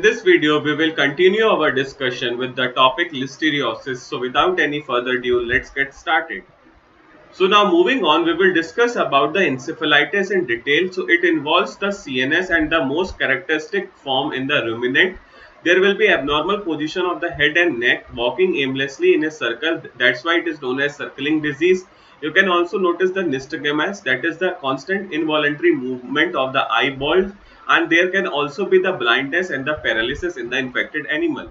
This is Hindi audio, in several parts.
this video, we will continue our discussion with the topic listeriosis. So without any further ado, let's get started. So now moving on, we will discuss about the encephalitis in detail. So it involves the CNS and the most characteristic form in the ruminant. There will be abnormal position of the head and neck, walking aimlessly in a circle. That's why it is known as circling disease. You can also notice the nystagmus, that is the constant involuntary movement of the eyeballs, and there can also be the blindness and the paralysis in the infected animal.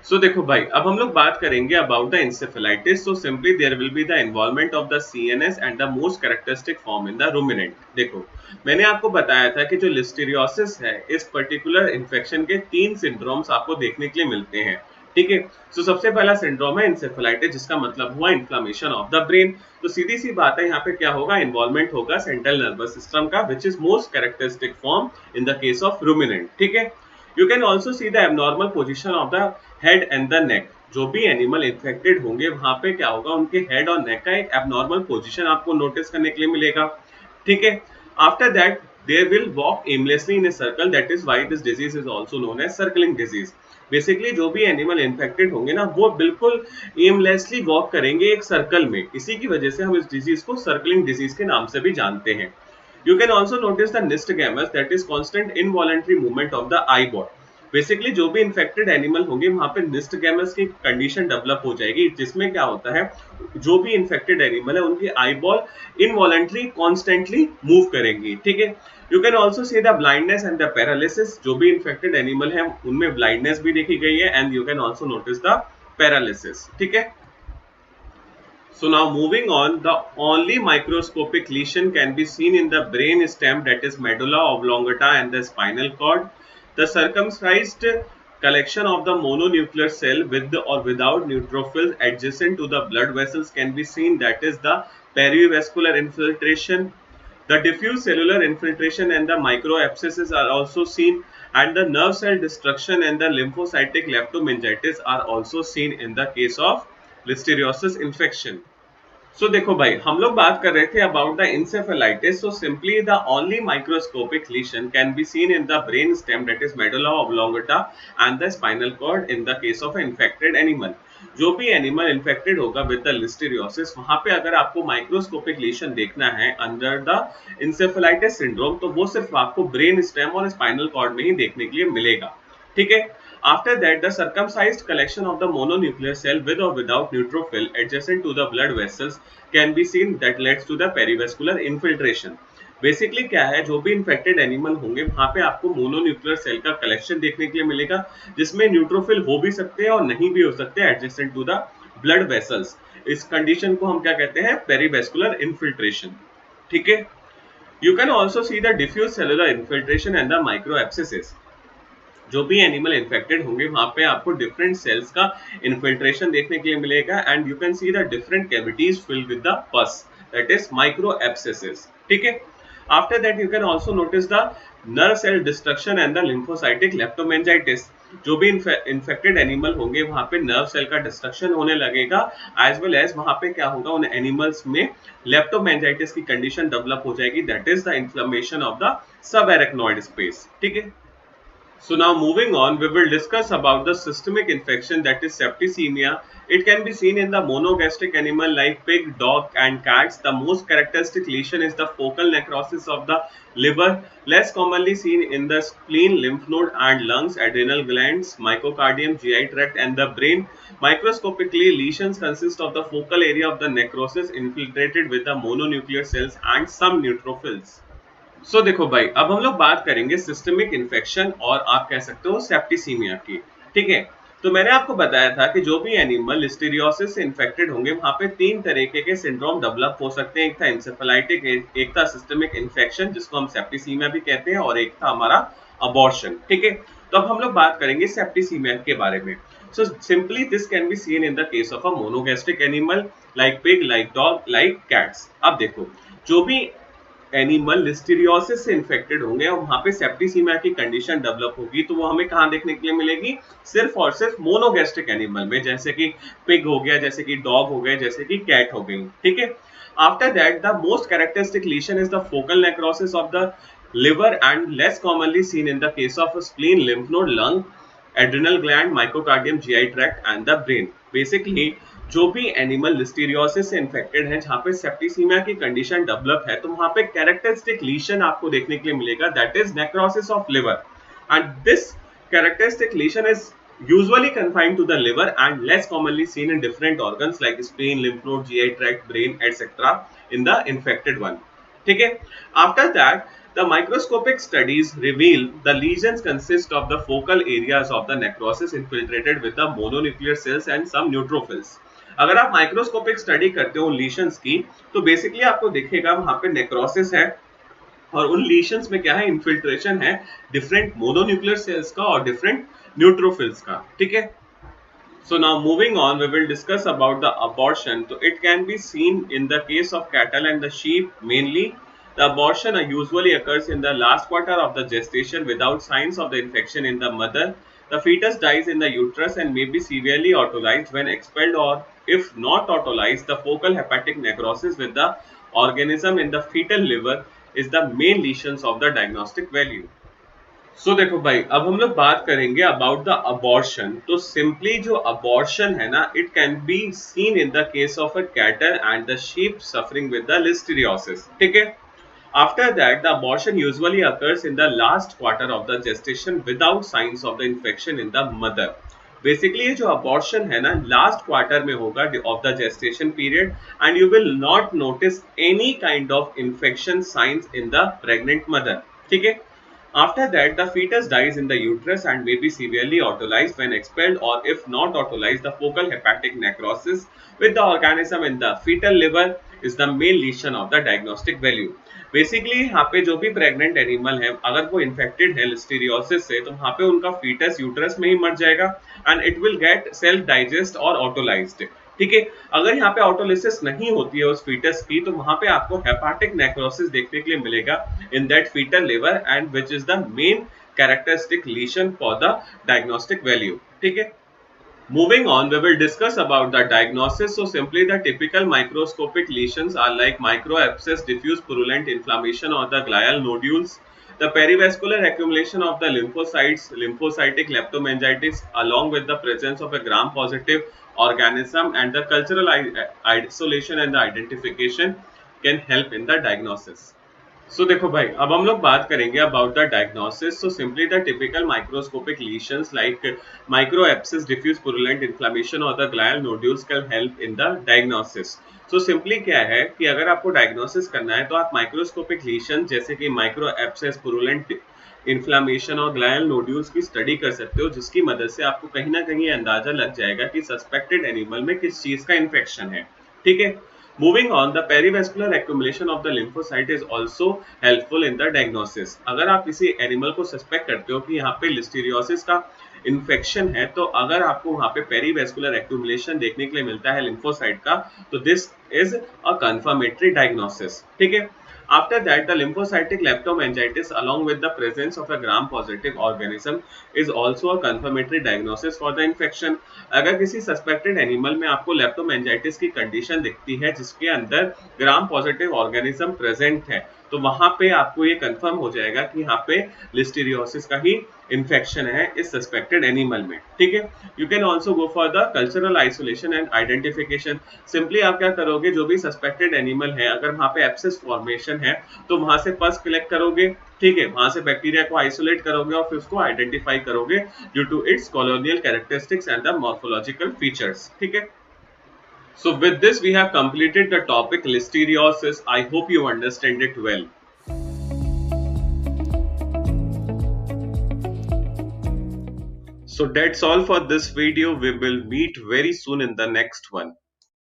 सो देखो भाई, अब हम लोग बात करेंगे about the encephalitis. So simply there will be the involvement of the CNS and the most characteristic form in the ruminant. देखो, मैंने आपको बताया था कि जो लिस्टीरियोसिस है, इस पर्टिकुलर इन्फेक्शन के 3 सिंड्रोम्स आपको देखने के लिए मिलते हैं. ठीक है. सो सबसे पहला सिंड्रोम है इंसेफेलाइटिस, जिसका मतलब हुआ इन्फ्लेमेशन ऑफ द ब्रेन. तो सीधी सी बात है, यहाँ पे क्या होगा, इन्वॉल्वमेंट होगा सेंट्रल नर्वस सिस्टम का, which is most characteristic form in the case of ruminant. ठीक है. You can also see the abnormal position of the head and the neck. जो भी एनिमल इन्फेक्टेड होंगे, वहां पे क्या होगा, उनके हेड और नेक का एक एबनॉर्मल पोजीशन आपको नोटिस करने के लिए मिलेगा. ठीक है. After that they will walk aimlessly in a circle. That is why this disease is also known as circling disease. Basically जो भी एनिमल इन्फेक्टेड होंगे ना, वो बिल्कुल एमलेसली वॉक करेंगे एक सर्कल में. इसी की वजह से हम इस डिजीज को सर्कलिंग डिजीज के नाम से भी जानते हैं. You can also notice the nystagmus, that is constant involuntary movement of the eyeball. Basically जो भी इन्फेक्टेड एनिमल होंगे, वहां पे nystagmus की कंडीशन डेवलप हो जाएगी, जिसमें क्या होता है, जो भी इन्फेक्टेड एनिमल है, उनकी आईबॉल इनवॉलेंटरी कॉन्स्टेंटली मूव करेंगी. ठीक है. You can also see the blindness and the paralysis. जो भी इन्फेक्टेड एनिमल है, उनमें ब्लाइंडनेस भी देखी गई है, and you can also notice the paralysis. ठीक है. So now moving on, the only microscopic lesion can be seen in the brain stem, that is medulla oblongata and the spinal cord. The circumcised collection of the mononuclear cell with or without neutrophils adjacent to the blood vessels can be seen, that is the perivascular infiltration. The diffuse cellular infiltration and the microabscesses are also seen, and the nerve cell destruction and the lymphocytic leptomeningitis are also seen in the case of listeriosis infection. सो देखो भाई, हम लोग बात कर रहे थे about the encephalitis. So simply the only microscopic lesion can be seen in the brain stem, that is medulla oblongata and the spinal cord in the case of infected animal. जो भी एनिमल इन्फेक्टेड होगा विद द लिस्टेरियोसिस, वहां पे अगर आपको माइक्रोस्कोपिक लीशन देखना है अंडर द इंसेफेलाइटिस सिंड्रोम, तो वो सिर्फ आपको ब्रेन स्टेम और स्पाइनल कॉर्ड में ही देखने के लिए मिलेगा. ठीक है. After that, the circumcised collection of the mononuclear cell with or without neutrophil adjacent to the blood vessels can be seen, that leads to the perivascular infiltration. Basically क्या है, जो भी इन्फेक्टेड एनिमल होंगे, वहां पे आपको मोनोन्यूक्लियर सेल का कलेक्शन देखने के लिए मिलेगा, जिसमें न्यूट्रोफिल हो भी सकते हैं और नहीं भी हो सकते, adjacent to the blood vessels. इस कंडीशन को हम क्या कहते हैं, पेरिवेस्कुलर इन्फिल्ट्रेशन. ठीक है. You can also see the diffuse cellular infiltration and the micro abscesses. जो भी एनिमल इन्फेक्टेड होंगे, वहां पे आपको डिफरेंट सेल्स का इन्फिल्ट्रेशन देखने के लिए मिलेगा, and you can see the different cavities filled with the pus, that is micro abscesses. ठीक है. After that you can also notice the nerve cell destruction and the lymphocytic leptomeningitis. जो भी इन्फेक्टेड एनिमल होंगे, वहां पे नर्व सेल का डिस्ट्रक्शन होने लगेगा, एज वेल एज वहां पे क्या होगा, उन एनिमल्स में लेप्टोमेनिंजाइटिस की कंडीशन डेवलप हो जाएगी, that is the inflammation of the sub arachnoid space. ठीक है. So now moving on, we will discuss about the systemic infection, that is septicemia. It can be seen in the monogastric animal like pig, dog and cats. The most characteristic lesion is the focal necrosis of the liver, less commonly seen in the spleen, lymph node and lungs, adrenal glands, myocardium, GI tract and the brain. Microscopically, lesions consist of the focal area of the necrosis infiltrated with the mononuclear cells and some neutrophils. सो देखो भाई, अब हम लोग बात करेंगे सिस्टमिक इन्फेक्शन और आप कह सकते हो सेप्टिसीमिया की. ठीक है. तो मैंने आपको बताया था कि जो भी एनिमल लिस्टेरियोसिस से इन्फेक्टेड होंगे, वहां पे 3 तरीके के सिंड्रोम डेवलप हो सकते हैं. एक था इंसेफेलाइटिक, एक था सिस्टमिक इन्फेक्शन जिसको हम सेप्टिसीमिया भी कहते हैं, और एक था हमारा अबॉर्शन. ठीक है. तो अब हम लोग बात करेंगे सेप्टिसीमिया के बारे में. So simply this can be seen in the case of a monogastric animal like pig, like dog, like cats. अब देखो, जो भी एनिमल लिस्टेरियोसिस से इन्फेक्टेड होंगे और वहां पे सेप्टिसीमिया की कंडीशन डेवलप होगी, तो वो हमें कहां देखने के लिए मिलेगी, सिर्फ और सिर्फ मोनोगैस्ट्रिक एनिमल में, जैसे कि पिग हो गया, जैसे कि डॉग हो गए, जैसे कि कैट हो गई. ठीक है. After that, the most characteristic lesion is the focal necrosis of the liver, and less commonly seen in the case of spleen, lymph node, lung, adrenal gland, myocardium, GI tract and the brain. Basically जो भी एनिमल लिस्टीरियोसिस से इन्फेक्टेड है, जहाँ पे सेप्टिसीमिया की कंडीशन डेवलप है, तो वहाँ पे कैरेक्टरिस्टिक लीशन आपको देखने के लिए मिलेगा, that is necrosis of liver, and this characteristic lesion is usually confined to the liver and less commonly seen in different organs like spleen, lymph node, GI tract, brain, etc. in the infected one. ठीक है. After that, the microscopic studies reveal the lesions consist of the focal areas of the necrosis infiltrated with the mononuclear cells and some neutrophils. अगर आप माइक्रोस्कोपिक स्टडी करते हो लीशंस की, तो बेसिकली आपको दिखेगा वहां पे नेक्रोसिस है, और उन लीशंस में क्या है, इन्फिल्ट्रेशन है डिफरेंट मोनोन्यूक्लियर सेल्स का और डिफरेंट न्यूट्रोफिल्स का. ठीक है. So now moving on, we will discuss about the abortion. So it can be seen in the case of cattle and the sheep mainly. The abortion usually occurs in the last quarter of the gestation without signs of the infection in the mother. The fetus dies in the uterus and may be severely autolyzed when expelled, or if not autolyzed, the focal hepatic necrosis with the organism in the fetal liver is the main lesions of the diagnostic value. देखो भाई, अब हम लोग बात करेंगे अबाउट द अबॉर्शन. तो सिंपली जो अबॉर्शन है ना, it can be seen in the case of a cattle and the sheep suffering with the लिस्टीरियोसिस. ठीक है. After that the abortion usually occurs in the last quarter of the gestation without science of the infection in the mother. Basically ये जो अबॉर्शन है ना, लास्ट क्वार्टर में होगा of the gestation period, and you will not notice any kind of infection science in the pregnant mother. ठीक है. After that, the fetus dies in the uterus and may be severely autolyzed when expelled, or if not autolyzed, the focal hepatic necrosis with the organism in the fetal liver is the main lesion of the diagnostic value. Basically यहाँ पे जो भी प्रेग्नेंट एनिमल है, अगर वो इन्फेक्टेड है लिस्टीरियोसिस से, तो वहाँ पे उनका फीटस यूट्रस में ही मर जाएगा and it will get self digest और ऑटोलाइज्ड. ठीक है. अगर यहाँ पे ऑटोलिसिस नहीं होती है उस फीटस की, तो वहां पे आपको हेपाटिक नेक्रोसिस देखने के लिए मिलेगा in that foetal liver, and which is the main characteristic lesion for the diagnostic value. ठीक है. Moving on, we will discuss about the diagnosis. So simply the typical microscopic lesions are like microabscess, diffuse purulent inflammation or the glial nodules, the perivascular accumulation of the lymphocytes, lymphocytic leptomeningitis along with the presence of a gram-positive organism, and the cultural isolation and the identification can help in the diagnosis. देखो भाई, अब हम लोग बात करेंगे about the diagnosis. Simply the typical microscopic lesions like micro abscess, diffuse purulent inflammation और the glial nodules can help in the diagnosis. Simply क्या है कि अगर आपको डायग्नोसिस करना है, तो आप माइक्रोस्कोपिक लीशन जैसे कि माइक्रो एब्सिस, पुरुलेंट इन्फ्लेमेशन और ग्लायल नोड्यूल्स की स्टडी कर सकते हो, जिसकी मदद से आपको कहीं ना कहीं अंदाजा लग जाएगा कि सस्पेक्टेड एनिमल में किस चीज का इन्फेक्शन है. ठीक है. Moving on, the perivascular accumulation of the lymphocyte is also helpful in the diagnosis. अगर आप किसी एनिमल को सस्पेक्ट करते हो कि यहाँ पे लिस्टीरियोसिस का इन्फेक्शन है, तो अगर आपको वहाँ पे पेरीवेस्कुलर एक्यूमुलेशन देखने के लिए मिलता है लिम्फोसाइट का, तो this is a confirmatory diagnosis. ठीक है. After that, the lymphocytic leptomeningitis along with the presence of a gram-positive organism is also a confirmatory diagnosis for the infection. अगर किसी सस्पेक्टेड एनिमल में आपको लेप्टोमेनिंजाइटिस की कंडीशन दिखती है जिसके अंदर ग्राम पॉजिटिव ऑर्गेनिज्म प्रेजेंट है, तो वहां पे आपको ये कंफर्म हो जाएगा कि यहाँ पे लिस्टीरियोसिस का ही इन्फेक्शन है इस सस्पेक्टेड एनिमल में. ठीक है. You can also go for the cultural isolation and identification. Simply आप क्या करोगे, जो भी सस्पेक्टेड एनिमल है, अगर वहां पे एब्सेस फॉर्मेशन है, तो वहां से पस कलेक्ट करोगे. ठीक है. वहां से बैक्टीरिया को आइसोलेट करोगे और फिर उसको आइडेंटिफाई करोगे due to its colonial characteristics and the morphological features. ठीक है. So with this we have completed the topic listeriosis. I hope you understand it well. So that's all for this video. We will meet very soon in the next one.